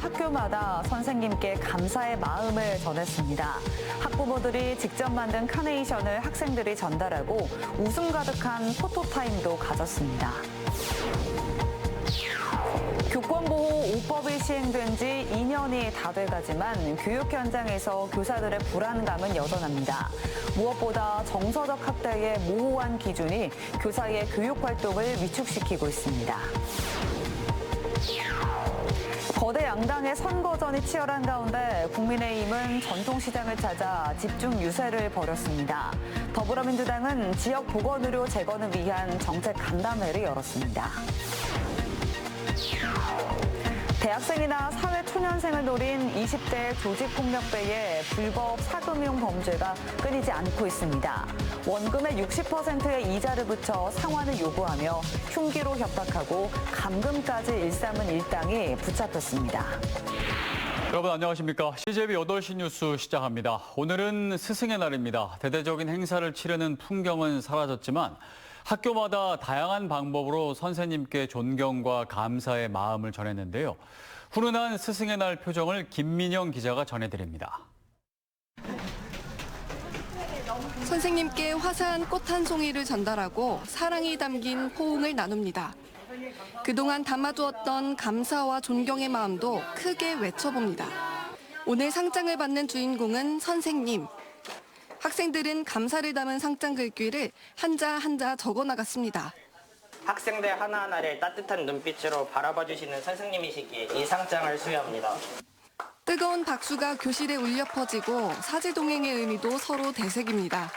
학교마다 선생님께 감사의 마음을 전했습니다. 학부모들이 직접 만든 카네이션을 학생들이 전달하고 웃음 가득한 포토타임도 가졌습니다. 교권보호 5법이 시행된 지 2년이 다 돼가지만 교육 현장에서 교사들의 불안감은 여전합니다. 무엇보다 정서적 학대의 모호한 기준이 교사의 교육 활동을 위축시키고 있습니다. 거대 양당의 선거전이 치열한 가운데 국민의힘은 전통시장을 찾아 집중 유세를 벌였습니다. 더불어민주당은 지역 보건의료 재건을 위한 정책 간담회를 열었습니다. 대학생이나 사회초년생을 노린 20대 조직폭력배의 불법 사금융 범죄가 끊이지 않고 있습니다. 원금의 60%의 이자를 붙여 상환을 요구하며 흉기로 협박하고 감금까지 일삼은 일당이 붙잡혔습니다. 여러분 안녕하십니까? CJB 8시 뉴스 시작합니다. 오늘은 스승의 날입니다. 대대적인 행사를 치르는 풍경은 사라졌지만 학교마다 다양한 방법으로 선생님께 존경과 감사의 마음을 전했는데요. 훈훈한 스승의 날 표정을 김민영 기자가 전해드립니다. 선생님께 화사한 꽃 한 송이를 전달하고 사랑이 담긴 포옹을 나눕니다. 그동안 담아두었던 감사와 존경의 마음도 크게 외쳐봅니다. 오늘 상장을 받는 주인공은 선생님. 학생들은 감사를 담은 상장 글귀를 한자 한자 적어나갔습니다. 학생들 하나하나를 따뜻한 눈빛으로 바라봐 주시는 선생님이시기에 이 상장을 수여합니다. 뜨거운 박수가 교실에 울려 퍼지고 사제동행의 의미도 서로 대색입니다.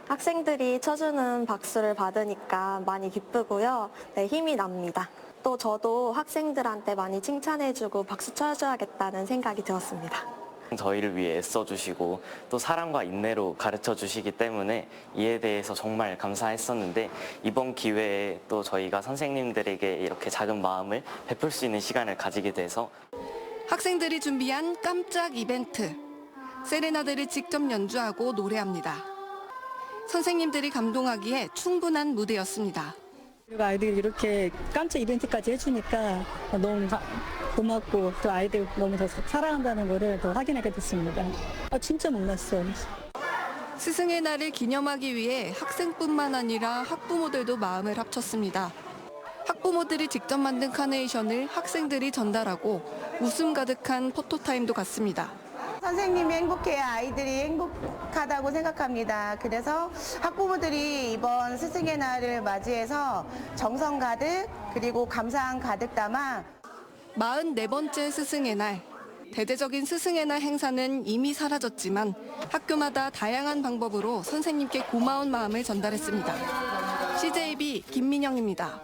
학생들이 쳐주는 박수를 받으니까 많이 기쁘고요. 네, 힘이 납니다. 또 저도 학생들한테 많이 칭찬해주고 박수 쳐줘야겠다는 생각이 들었습니다. 저희를 위해 애써주시고 또 사랑과 인내로 가르쳐주시기 때문에 이에 대해서 정말 감사했었는데 이번 기회에 또 저희가 선생님들에게 이렇게 작은 마음을 베풀 수 있는 시간을 가지게 돼서 학생들이 준비한 깜짝 이벤트. 세레나데를 직접 연주하고 노래합니다. 선생님들이 감동하기에 충분한 무대였습니다. 그리고 아이들이 이렇게 깜짝 이벤트까지 해주니까 너무 고맙고 또 아이들 너무 더 사랑한다는 거를 더 확인하게 됐습니다. 진짜 몰랐어요. 스승의 날을 기념하기 위해 학생뿐만 아니라 학부모들도 마음을 합쳤습니다. 학부모들이 직접 만든 카네이션을 학생들이 전달하고 웃음 가득한 포토타임도 갖습니다. 선생님이 행복해야 아이들이 행복하다고 생각합니다. 그래서 학부모들이 이번 스승의 날을 맞이해서 정성 가득 그리고 감사함 가득 담아 44번째 스승의 날. 대대적인 스승의 날 행사는 이미 사라졌지만 학교마다 다양한 방법으로 선생님께 고마운 마음을 전달했습니다. CJB 김민영입니다.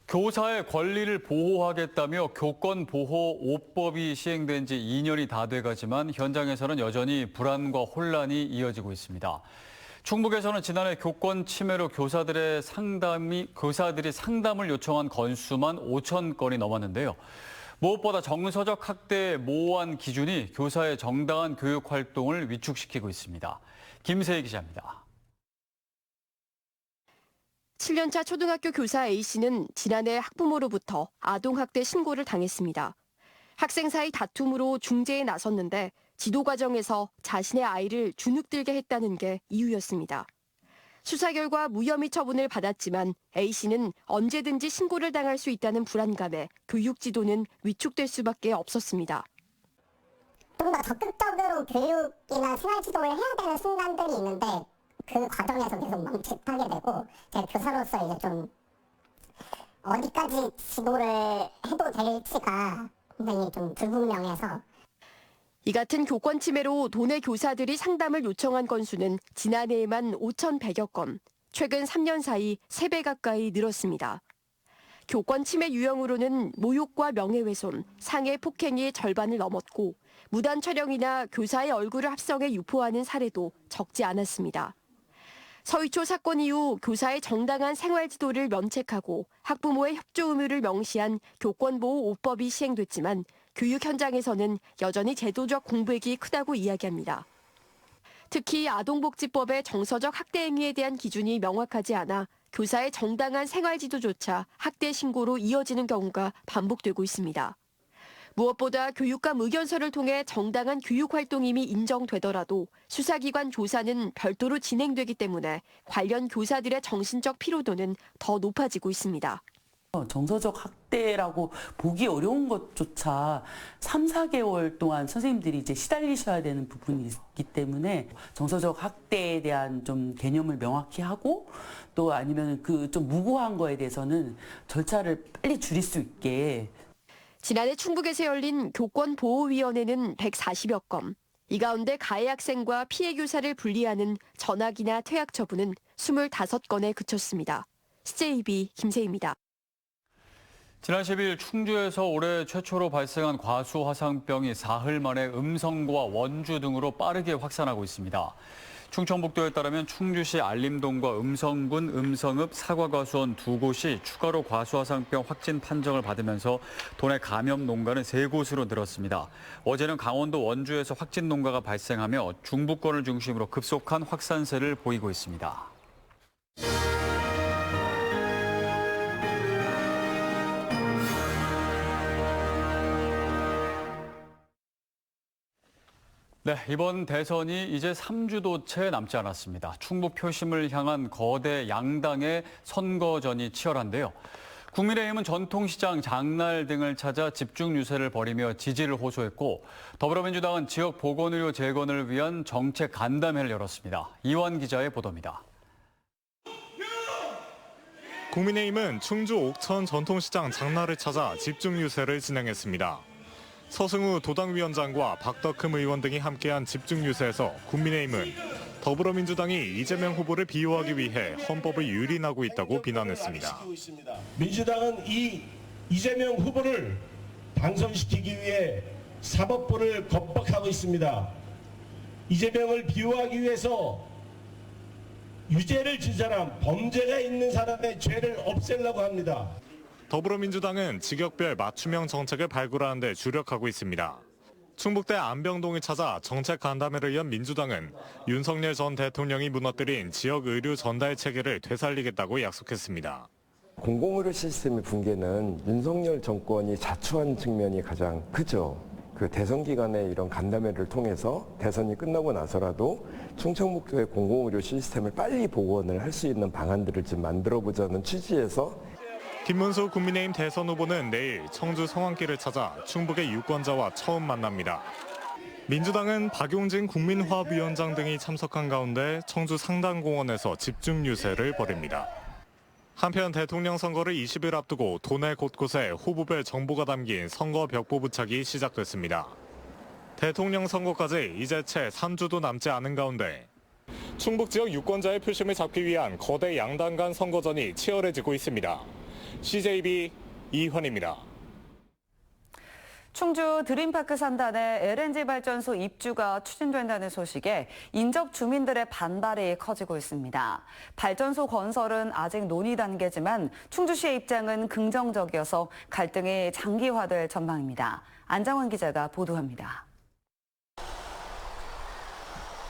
교사의 권리를 보호하겠다며 교권보호 5법이 시행된 지 2년이 다 돼가지만 현장에서는 여전히 불안과 혼란이 이어지고 있습니다. 충북에서는 지난해 교권 침해로 교사들이 상담을 요청한 건수만 5천 건이 넘었는데요. 무엇보다 정서적 학대의 모호한 기준이 교사의 정당한 교육 활동을 위축시키고 있습니다. 김세희 기자입니다. 7년차 초등학교 교사 A씨는 지난해 학부모로부터 아동학대 신고를 당했습니다. 학생 사이 다툼으로 중재에 나섰는데 지도 과정에서 자신의 아이를 주눅들게 했다는 게 이유였습니다. 수사 결과 무혐의 처분을 받았지만 A씨는 언제든지 신고를 당할 수 있다는 불안감에 교육 지도는 위축될 수밖에 없었습니다. 좀 더 적극적으로 교육이나 생활 지도를 해야 되는 순간들이 있는데 그 과정에서 계속 멈칫하게 되고 제가 교사로서 이제 좀 어디까지 지도를 해도 될지가 굉장히 좀 불분명해서 이 같은 교권 침해로 도내 교사들이 상담을 요청한 건수는 지난해에만 5,100여 건, 최근 3년 사이 3배 가까이 늘었습니다. 교권 침해 유형으로는 모욕과 명예훼손, 상해 폭행이 절반을 넘었고 무단 촬영이나 교사의 얼굴을 합성해 유포하는 사례도 적지 않았습니다. 서희초 사건 이후 교사의 정당한 생활 지도를 면책하고 학부모의 협조 의무를 명시한 교권보호 5법이 시행됐지만 교육 현장에서는 여전히 제도적 공백이 크다고 이야기합니다. 특히 아동복지법의 정서적 학대 행위에 대한 기준이 명확하지 않아 교사의 정당한 생활 지도조차 학대 신고로 이어지는 경우가 반복되고 있습니다. 무엇보다 교육감 의견서를 통해 정당한 교육 활동임이 인정되더라도 수사기관 조사는 별도로 진행되기 때문에 관련 교사들의 정신적 피로도는 더 높아지고 있습니다. 정서적 학대라고 보기 어려운 것조차 3, 4개월 동안 선생님들이 이제 시달리셔야 되는 부분이 있기 때문에 정서적 학대에 대한 좀 개념을 명확히 하고 또 아니면 그 좀 무고한 거에 대해서는 절차를 빨리 줄일 수 있게. 지난해 충북에서 열린 교권보호위원회는 140여 건. 이 가운데 가해 학생과 피해 교사를 분리하는 전학이나 퇴학 처분은 25건에 그쳤습니다. CJB 김세희입니다. 지난 10일 충주에서 올해 최초로 발생한 과수 화상병이 사흘 만에 음성과 원주 등으로 빠르게 확산하고 있습니다. 충청북도에 따르면 충주시 알림동과 음성군 음성읍 사과과수원 두 곳이 추가로 과수화상병 확진 판정을 받으면서 도내 감염 농가는 3곳으로 늘었습니다. 어제는 강원도 원주에서 확진 농가가 발생하며 중부권을 중심으로 급속한 확산세를 보이고 있습니다. 네, 이번 대선이 이제 3주도 채 남지 않았습니다. 충북 표심을 향한 거대 양당의 선거전이 치열한데요. 국민의힘은 전통시장 장날 등을 찾아 집중 유세를 벌이며 지지를 호소했고 더불어민주당은 지역 보건의료 재건을 위한 정책 간담회를 열었습니다. 이완 기자의 보도입니다. 국민의힘은 충주 옥천 전통시장 장날을 찾아 집중 유세를 진행했습니다. 서승우 도당위원장과 박덕흠 의원 등이 함께한 집중 유세에서 국민의힘은 더불어민주당이 이재명 후보를 비호하기 위해 헌법을 유린하고 있다고 비난했습니다. 민주당은 이재명 후보를 당선시키기 위해 사법부를 겁박하고 있습니다. 이재명을 비호하기 위해서 유죄를 진 사람, 범죄가 있는 사람의 죄를 없애려고 합니다. 더불어민주당은 직역별 맞춤형 정책을 발굴하는 데 주력하고 있습니다. 충북대 안병동을 찾아 정책 간담회를 연 민주당은 윤석열 전 대통령이 무너뜨린 지역 의료 전달 체계를 되살리겠다고 약속했습니다. 공공의료 시스템의 붕괴는 윤석열 정권이 자초한 측면이 가장 크죠. 그 대선 기간에 이런 간담회를 통해서 대선이 끝나고 나서라도 충청북도의 공공의료 시스템을 빨리 복원을 할 수 있는 방안들을 좀 만들어보자는 취지에서 김문수 국민의힘 대선 후보는 내일 청주 성안길을 찾아 충북의 유권자와 처음 만납니다. 민주당은 박용진 국민화합위원장 등이 참석한 가운데 청주 상당공원에서 집중 유세를 벌입니다. 한편 대통령 선거를 20일 앞두고 도내 곳곳에 후보별 정보가 담긴 선거 벽보 부착이 시작됐습니다. 대통령 선거까지 이제 채 3주도 남지 않은 가운데 충북 지역 유권자의 표심을 잡기 위한 거대 양당 간 선거전이 치열해지고 있습니다. CJB 이환입니다. 충주 드림파크 산단에 LNG 발전소 입주가 추진된다는 소식에 인접 주민들의 반발이 커지고 있습니다. 발전소 건설은 아직 논의 단계지만 충주시의 입장은 긍정적이어서 갈등이 장기화될 전망입니다. 안장원 기자가 보도합니다.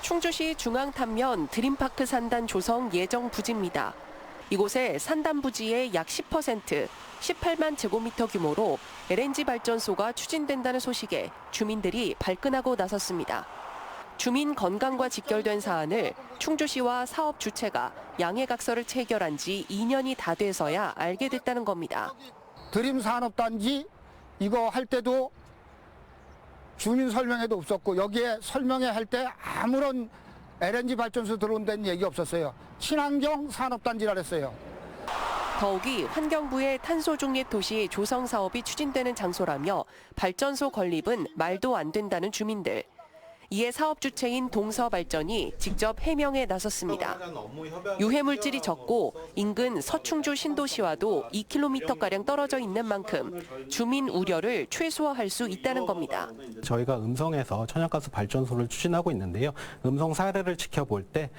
충주시 중앙탄면 드림파크 산단 조성 예정 부지입니다. 이곳에 산단 부지의 약 10%, 18만 제곱미터 규모로 LNG 발전소가 추진된다는 소식에 주민들이 발끈하고 나섰습니다. 주민 건강과 직결된 사안을 충주시와 사업 주체가 양해각서를 체결한 지 2년이 다 돼서야 알게 됐다는 겁니다. 드림산업단지 이거 할 때도 주민 설명회도 없었고 여기에 설명회 할 때 아무런 LNG 발전소 들어온다는 얘기 없었어요. 친환경 산업단지라 그랬어요. 더욱이 환경부의 탄소 중립 도시 조성 사업이 추진되는 장소라며 발전소 건립은 말도 안 된다는 주민들. 이에 사업 주체인 동서발전이 직접 해명에 나섰습니다. 유해물질이 적고 인근 서충주 신도시와도 2km가량 떨어져 있는 만큼 주민 우려를 최소화할 수 있다는 겁니다. 저희가 음성에서 천연가스 발전소를 추진하고 있는데요. 음성 사례를 지켜볼 때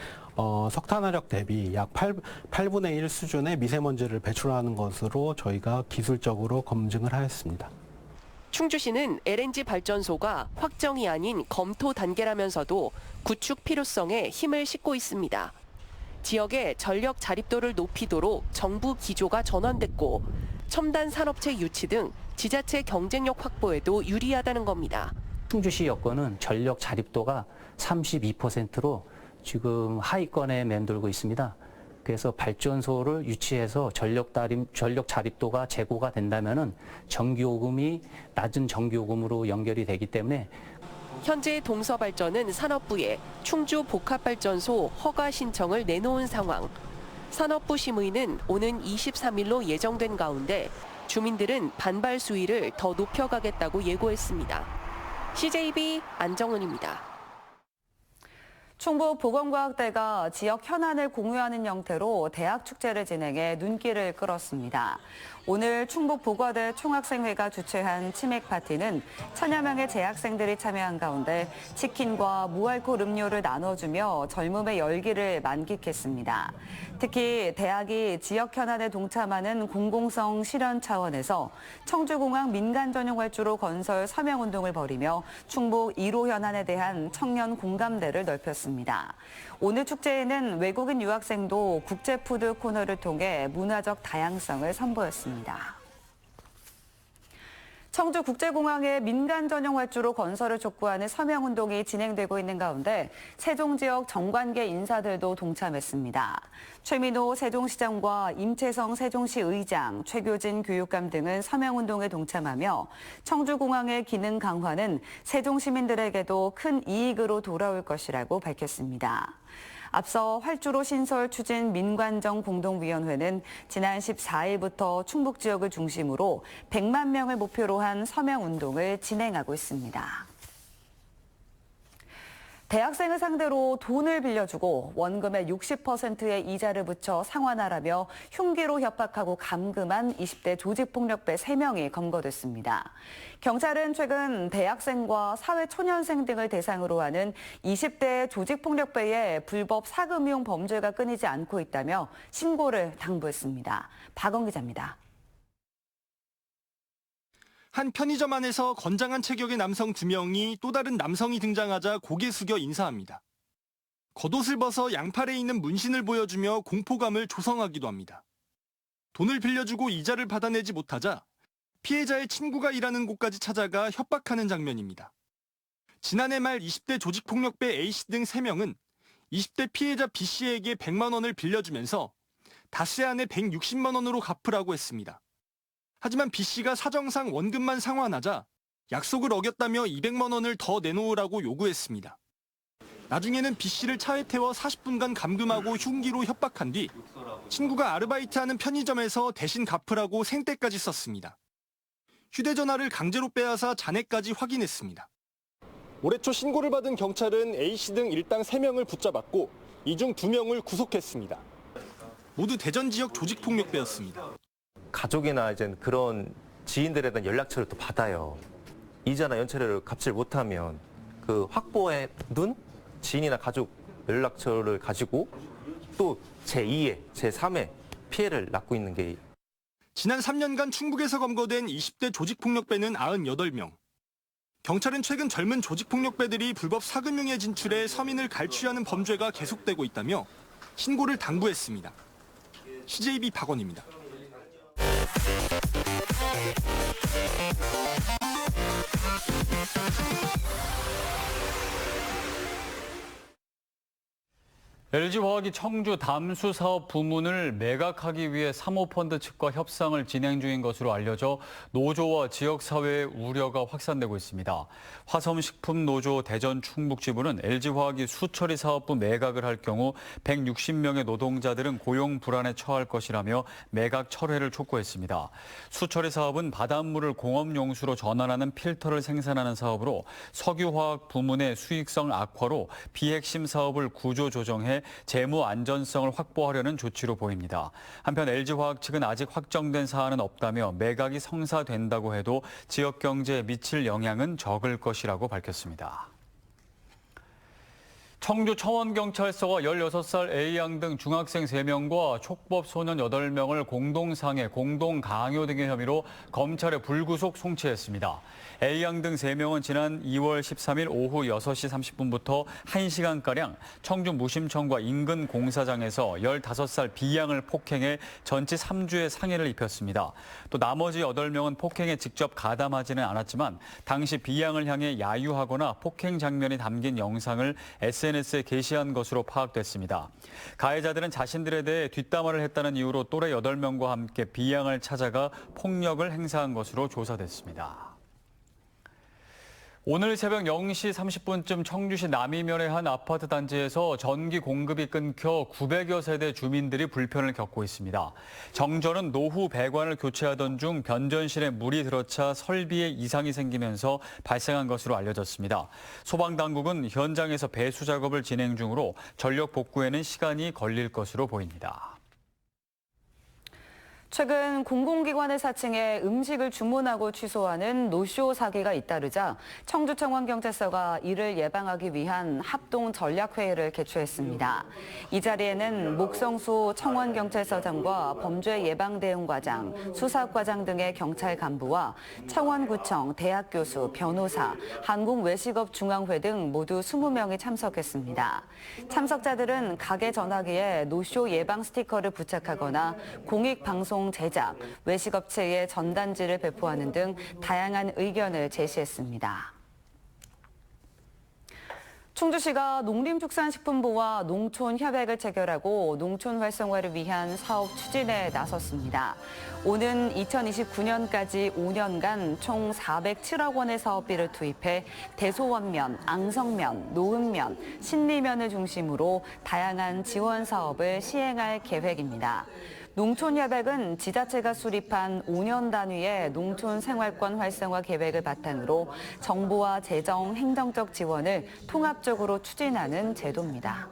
석탄화력 대비 약 8분의 1 수준의 미세먼지를 배출하는 것으로 저희가 기술적으로 검증을 하였습니다. 충주시는 LNG 발전소가 확정이 아닌 검토 단계라면서도 구축 필요성에 힘을 싣고 있습니다. 지역의 전력 자립도를 높이도록 정부 기조가 전환됐고 첨단 산업체 유치 등 지자체 경쟁력 확보에도 유리하다는 겁니다. 충주시 여건은 전력 자립도가 32%로 지금 하위권에 맴돌고 있습니다. 그래서 발전소를 유치해서 전력 자립도가 제고가 된다면은 전기요금이 낮은 전기요금으로 연결이 되기 때문에 현재 동서발전은 산업부에 충주 복합발전소 허가 신청을 내놓은 상황. 산업부 심의는 오는 23일로 예정된 가운데 주민들은 반발 수위를 더 높여가겠다고 예고했습니다. CJB 안정은입니다. 충북보건과학대가 지역 현안을 공유하는 형태로 대학 축제를 진행해 눈길을 끌었습니다. 오늘 충북보과대 총학생회가 주최한 치맥 파티는 1000여 명의 재학생들이 참여한 가운데 치킨과 무알코올 음료를 나눠주며 젊음의 열기를 만끽했습니다. 특히 대학이 지역 현안에 동참하는 공공성 실현 차원에서 청주공항 민간 전용 활주로 건설 서명운동을 벌이며 충북 1호 현안에 대한 청년 공감대를 넓혔습니다. 오늘 축제에는 외국인 유학생도 국제푸드 코너를 통해 문화적 다양성을 선보였습니다. 청주국제공항의 민간 전용 활주로 건설을 촉구하는 서명운동이 진행되고 있는 가운데 세종 지역 정관계 인사들도 동참했습니다. 최민호 세종시장과 임채성 세종시 의장, 최교진 교육감 등은 서명운동에 동참하며 청주공항의 기능 강화는 세종 시민들에게도 큰 이익으로 돌아올 것이라고 밝혔습니다. 앞서 활주로 신설 추진 민관정 공동위원회는 지난 14일부터 충북 지역을 중심으로 100만 명을 목표로 한 서명운동을 진행하고 있습니다. 대학생을 상대로 돈을 빌려주고 원금의 60%의 이자를 붙여 상환하라며 흉기로 협박하고 감금한 20대 조직폭력배 3명이 검거됐습니다. 경찰은 최근 대학생과 사회초년생 등을 대상으로 하는 20대 조직폭력배의 불법 사금융 범죄가 끊이지 않고 있다며 신고를 당부했습니다. 박원 기자입니다. 한 편의점 안에서 건장한 체격의 남성 2명이 또 다른 남성이 등장하자 고개 숙여 인사합니다. 겉옷을 벗어 양팔에 있는 문신을 보여주며 공포감을 조성하기도 합니다. 돈을 빌려주고 이자를 받아내지 못하자 피해자의 친구가 일하는 곳까지 찾아가 협박하는 장면입니다. 지난해 말 20대 조직폭력배 A씨 등 3명은 20대 피해자 B씨에게 100만 원을 빌려주면서 닷새 안에 160만 원으로 갚으라고 했습니다. 하지만 B씨가 사정상 원금만 상환하자 약속을 어겼다며 200만 원을 더 내놓으라고 요구했습니다. 나중에는 B씨를 차에 태워 40분간 감금하고 흉기로 협박한 뒤 친구가 아르바이트하는 편의점에서 대신 갚으라고 생떼까지 썼습니다. 휴대전화를 강제로 빼앗아 잔해까지 확인했습니다. 올해 초 신고를 받은 경찰은 A씨 등 일당 3명을 붙잡았고 이 중 2명을 구속했습니다. 모두 대전 지역 조직폭력배였습니다. 가족이나 이제 그런 지인들에 대한 연락처를 또 받아요. 이자나 연체료를 갚지 못하면 그 확보해둔 지인이나 가족 연락처를 가지고 또 제2의, 제3의 피해를 낳고 있는 게. 지난 3년간 충북에서 검거된 20대 조직폭력배는 98명. 경찰은 최근 젊은 조직폭력배들이 불법 사금융에 진출해 서민을 갈취하는 범죄가 계속되고 있다며 신고를 당부했습니다. CJB 박원입니다. LG화학이 청주 담수 사업 부문을 매각하기 위해 사모펀드 측과 협상을 진행 중인 것으로 알려져 노조와 지역사회의 우려가 확산되고 있습니다. 화섬식품노조 대전 충북지부는 LG화학이 수처리 사업부 매각을 할 경우 160명의 노동자들은 고용 불안에 처할 것이라며 매각 철회를 촉구했습니다. 수처리 사업은 바닷물을 공업용수로 전환하는 필터를 생산하는 사업으로 석유화학 부문의 수익성 악화로 비핵심 사업을 구조조정해 재무 안전성을 확보하려는 조치로 보입니다. 한편 LG화학 측은 아직 확정된 사안은 없다며 매각이 성사된다고 해도 지역 경제에 미칠 영향은 적을 것이라고 밝혔습니다. 청주 청원경찰서가 16살 A양 등 중학생 3명과 촉법 소년 8명을 공동상해, 공동강요 등의 혐의로 검찰에 불구속 송치했습니다. A양 등 3명은 지난 2월 13일 오후 6시 30분부터 1시간가량 청주 무심청과 인근 공사장에서 15살 B양을 폭행해 전치 3주의 상해를 입혔습니다. 또 나머지 8명은 폭행에 직접 가담하지는 않았지만 당시 B양을 향해 야유하거나 폭행 장면이 담긴 영상을 SNS에 게시한 것으로 파악됐습니다. 가해자들은 자신들에 대해 뒷담화를 했다는 이유로 또래 8명과 함께 B양을 찾아가 폭력을 행사한 것으로 조사됐습니다. 오늘 새벽 0시 30분쯤 청주시 남이면의 한 아파트 단지에서 전기 공급이 끊겨 900여 세대 주민들이 불편을 겪고 있습니다. 정전은 노후 배관을 교체하던 중 변전실에 물이 들어차 설비에 이상이 생기면서 발생한 것으로 알려졌습니다. 소방당국은 현장에서 배수 작업을 진행 중으로 전력 복구에는 시간이 걸릴 것으로 보입니다. 최근 공공기관의 사칭에 음식을 주문하고 취소하는 노쇼 사기가 잇따르자 청주청원경찰서가 이를 예방하기 위한 합동 전략회의를 개최했습니다. 이 자리에는 목성수 청원경찰서장과 범죄예방대응과장, 수사과장 등의 경찰 간부와 청원구청, 대학교수, 변호사, 한국외식업중앙회 등 모두 20명이 참석했습니다. 참석자들은 가게 전화기에 노쇼 예방 스티커를 부착하거나 공익방송 제작, 외식업체에 전단지를 배포하는 등 다양한 의견을 제시했습니다. 충주시가 농림축산식품부와 농촌협약을 체결하고 농촌 활성화를 위한 사업 추진에 나섰습니다. 오는 2029년까지 5년간 총 407억 원의 사업비를 투입해 대소원면, 앙성면, 노은면, 신리면을 중심으로 다양한 지원 사업을 시행할 계획입니다. 농촌협약은 지자체가 수립한 5년 단위의 농촌 생활권 활성화 계획을 바탕으로 정부와 재정, 행정적 지원을 통합적으로 추진하는 제도입니다.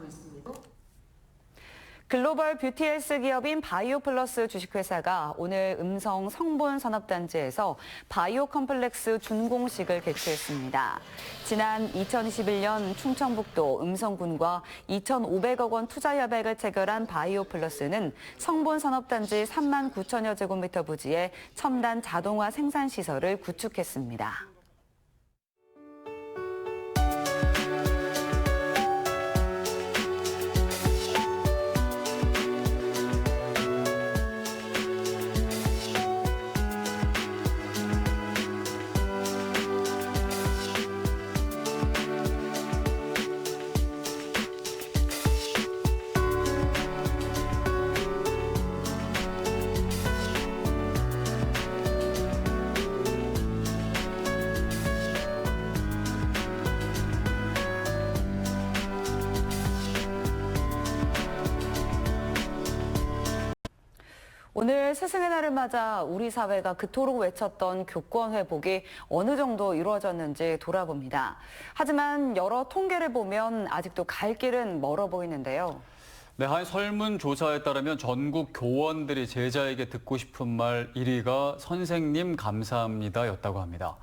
글로벌 뷰티 헬스 기업인 바이오플러스 주식회사가 오늘 음성 성본산업단지에서 바이오 컴플렉스 준공식을 개최했습니다. 지난 2021년 충청북도 음성군과 2,500억 원 투자 협약을 체결한 바이오플러스는 성본산업단지 3만 9천여 제곱미터 부지에 첨단 자동화 생산시설을 구축했습니다. 오늘 스승의 날을 맞아 우리 사회가 그토록 외쳤던 교권 회복이 어느 정도 이루어졌는지 돌아봅니다. 하지만 여러 통계를 보면 아직도 갈 길은 멀어 보이는데요. 네, 한 설문조사에 따르면 전국 교원들이 제자에게 듣고 싶은 말 1위가 선생님 감사합니다 였다고 합니다.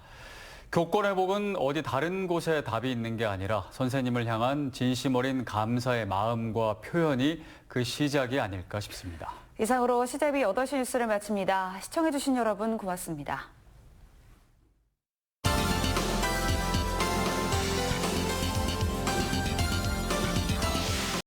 교권 회복은 어디 다른 곳에 답이 있는 게 아니라 선생님을 향한 진심 어린 감사의 마음과 표현이 그 시작이 아닐까 싶습니다. 이상으로 CJB 8시 뉴스를 마칩니다. 시청해주신 여러분 고맙습니다.